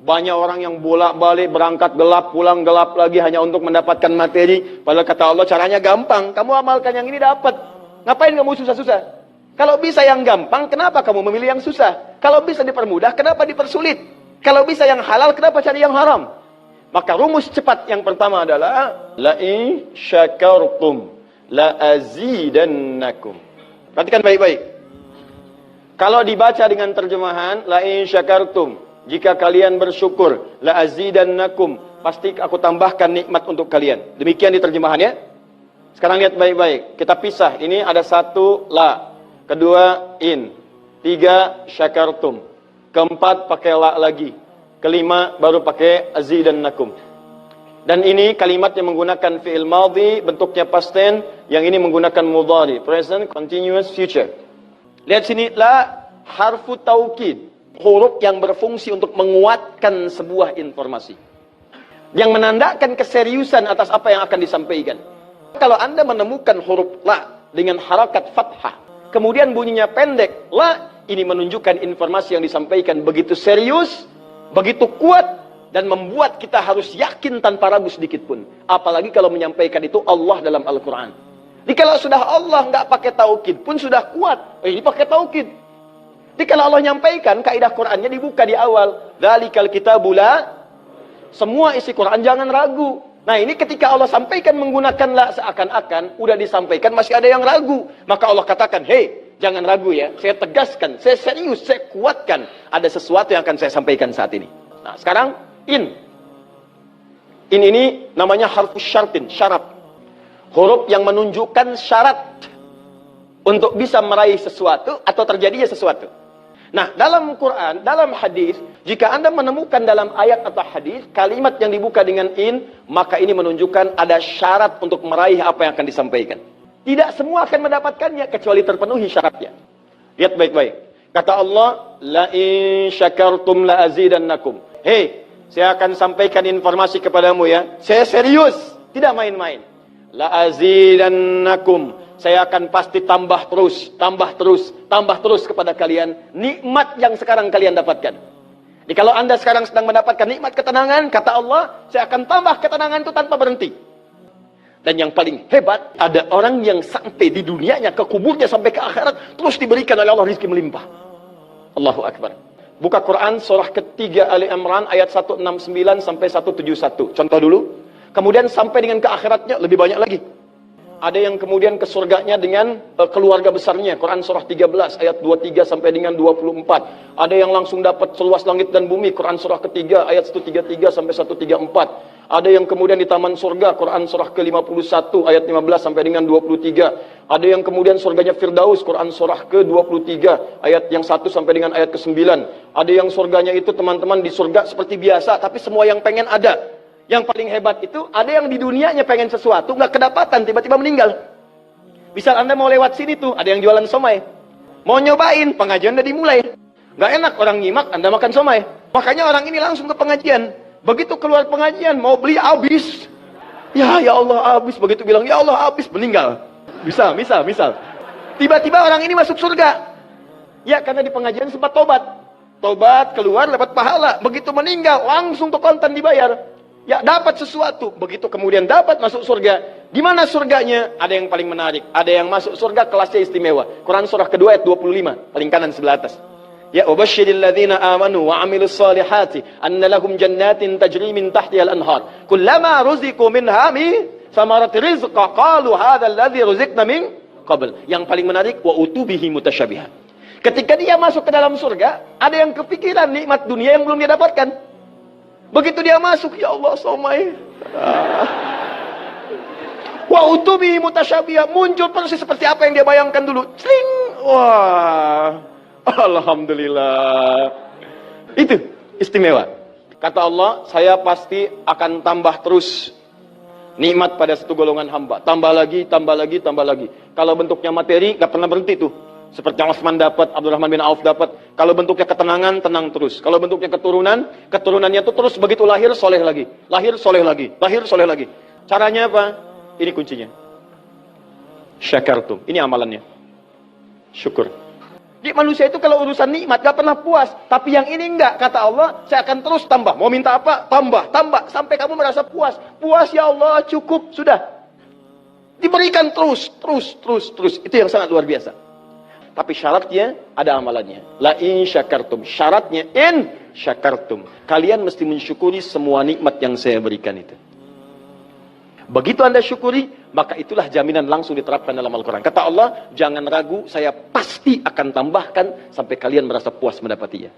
Banyak orang yang bolak-balik berangkat gelap, pulang gelap lagi hanya untuk mendapatkan materi. Padahal kata Allah caranya gampang. Kamu amalkan yang ini dapat. Ngapain kamu susah-susah? Kalau bisa yang gampang, kenapa kamu memilih yang susah? Kalau bisa dipermudah, kenapa dipersulit? Kalau bisa yang halal, kenapa cari yang haram? Maka rumus cepat yang pertama adalah la in syakartum la azidannakum. Perhatikan baik-baik. Kalau dibaca dengan terjemahan la in syakartum, jika kalian bersyukur, la azidannakum, pasti aku tambahkan nikmat untuk kalian. Demikian di terjemahannya. Sekarang lihat baik-baik. Kita pisah. Ini ada satu la, kedua in, tiga syakartum, keempat pakai la lagi, kelima baru pakai azidannakum. Dan ini kalimat yang menggunakan fi'il madhi, bentuknya past tense, yang ini menggunakan mudhari, present continuous future. Lihat sini, la harfu taukid, huruf yang berfungsi untuk menguatkan sebuah informasi, yang menandakan keseriusan atas apa yang akan disampaikan. Kalau Anda menemukan huruf la dengan harakat fathah, kemudian bunyinya pendek, la, ini menunjukkan informasi yang disampaikan begitu serius, begitu kuat, dan membuat kita harus yakin tanpa ragu sedikit pun. Apalagi kalau menyampaikan itu Allah dalam Al-Quran. Jadi kalau sudah Allah nggak pakai taukid pun sudah kuat. Ini pakai taukid. Jadi kalau Allah nyampaikan, kaidah Qurannya dibuka di awal. Dzalikal kitabu la, semua isi Quran jangan ragu. Nah ini ketika Allah sampaikan menggunakan la, seakan-akan udah disampaikan masih ada yang ragu. Maka Allah katakan, hei, jangan ragu ya. Saya tegaskan, saya serius, saya kuatkan. Ada sesuatu yang akan saya sampaikan saat ini. Nah sekarang in. In ini namanya harfu syartin, syarat. Huruf yang menunjukkan syarat untuk bisa meraih sesuatu atau terjadinya sesuatu. Nah, dalam Quran, dalam hadis, jika Anda menemukan dalam ayat atau hadis kalimat yang dibuka dengan in, maka ini menunjukkan ada syarat untuk meraih apa yang akan disampaikan. Tidak semua akan mendapatkannya kecuali terpenuhi syaratnya. Lihat baik-baik. Kata Allah, la in syakartum la azidannakum. Hei, saya akan sampaikan informasi kepadamu ya. Saya serius, tidak main-main. La azidannakum, saya akan pasti tambah terus, tambah terus, tambah terus kepada kalian nikmat yang sekarang kalian dapatkan. Jadi kalau Anda sekarang sedang mendapatkan nikmat ketenangan, kata Allah, saya akan tambah ketenangan itu tanpa berhenti. Dan yang paling hebat, ada orang yang sampai di dunianya, ke kuburnya sampai ke akhirat, terus diberikan oleh Allah rizki melimpah. Allahu Akbar. Buka Quran surah ketiga Ali Imran ayat 169 sampai 171. Contoh dulu. Kemudian sampai dengan ke akhiratnya lebih banyak lagi. Ada yang kemudian ke surganya dengan keluarga besarnya. Quran surah 13 ayat 23 sampai dengan 24. Ada yang langsung dapat seluas langit dan bumi. Quran surah ketiga ayat 133 sampai 134. Ada yang kemudian di taman surga. Quran surah ke-51 ayat 15 sampai dengan 23. Ada yang kemudian surganya Firdaus. Quran surah ke-23 ayat yang 1 sampai dengan ayat ke-9. Ada yang surganya itu teman-teman di surga seperti biasa, tapi semua yang pengen ada. Yang paling hebat itu, ada yang di dunianya pengen sesuatu, nggak kedapatan, tiba-tiba meninggal. Misal Anda mau lewat sini tuh, ada yang jualan somai. Mau nyobain, pengajian udah dimulai. Nggak enak orang nyimak, Anda makan somai. Makanya orang ini langsung ke pengajian. Begitu keluar pengajian, mau beli habis. Ya Allah habis. Begitu bilang, ya Allah habis, meninggal. Misal. Tiba-tiba orang ini masuk surga. Ya, karena di pengajian sempat tobat. Tobat, keluar, dapat pahala. Begitu meninggal, langsung ke kontan dibayar. Ya, dapat sesuatu. Begitu kemudian dapat masuk surga. Gimana surganya? Ada yang paling menarik. Ada yang masuk surga kelasnya istimewa. Quran surah kedua ayat 25. Paling kanan sebelah atas. Ya, وَبَشِّرِ الَّذِينَ آمَنُوا وَعَمِلُوا الصَّالِحَاتِ أَنَّ لَهُمْ جَنَّاتٍ تَجْرِي مِنْ تَحْتِهَا الْأَنْهَارُ كُلَّمَا رُزِقُوا مِنْهَا مِنْ ثَمَرَةٍ رِزْقًا قَالُوا هَذَا الَّذِي رُزِقْنَا مِنْ قَبْلُ. Yang paling menarik, وَأُتُوا بِهِ مُتَشَابِهًا. Ketika dia masuk ke dalam surga, ada yang kepikiran nikmat dunia yang belum dia dapatkan. Begitu dia masuk, ya Allah, somai. Wa utubi mutasyabihah, muncul persis seperti apa yang dia bayangkan dulu. Sling. Wah. Alhamdulillah. Itu istimewa. Kata Allah, saya pasti akan tambah terus nikmat pada satu golongan hamba. Tambah lagi, tambah lagi, tambah lagi. Kalau bentuknya materi, gak pernah berhenti tuh. Seperti yang Utsman dapat, Abdurrahman bin Auf dapat. Kalau bentuknya ketenangan, tenang terus. Kalau bentuknya keturunan, keturunannya itu terus begitu lahir, soleh lagi. Lahir, soleh lagi. Lahir, soleh lagi. Caranya apa? Ini kuncinya. Syakartum. Ini amalannya. Syukur. Di manusia itu kalau urusan nikmat gak pernah puas. Tapi yang ini enggak. Kata Allah, saya akan terus tambah. Mau minta apa? Tambah, tambah. Sampai kamu merasa puas. Puas ya Allah, cukup. Sudah. Diberikan terus, terus, terus, terus. Itu yang sangat luar biasa. Tapi syaratnya ada amalannya. La in syakartum. Syaratnya in syakartum. Kalian mesti mensyukuri semua nikmat yang saya berikan itu. Begitu Anda syukuri, maka itulah jaminan langsung diterapkan dalam Al-Quran. Kata Allah, jangan ragu, saya pasti akan tambahkan sampai kalian merasa puas mendapatinya.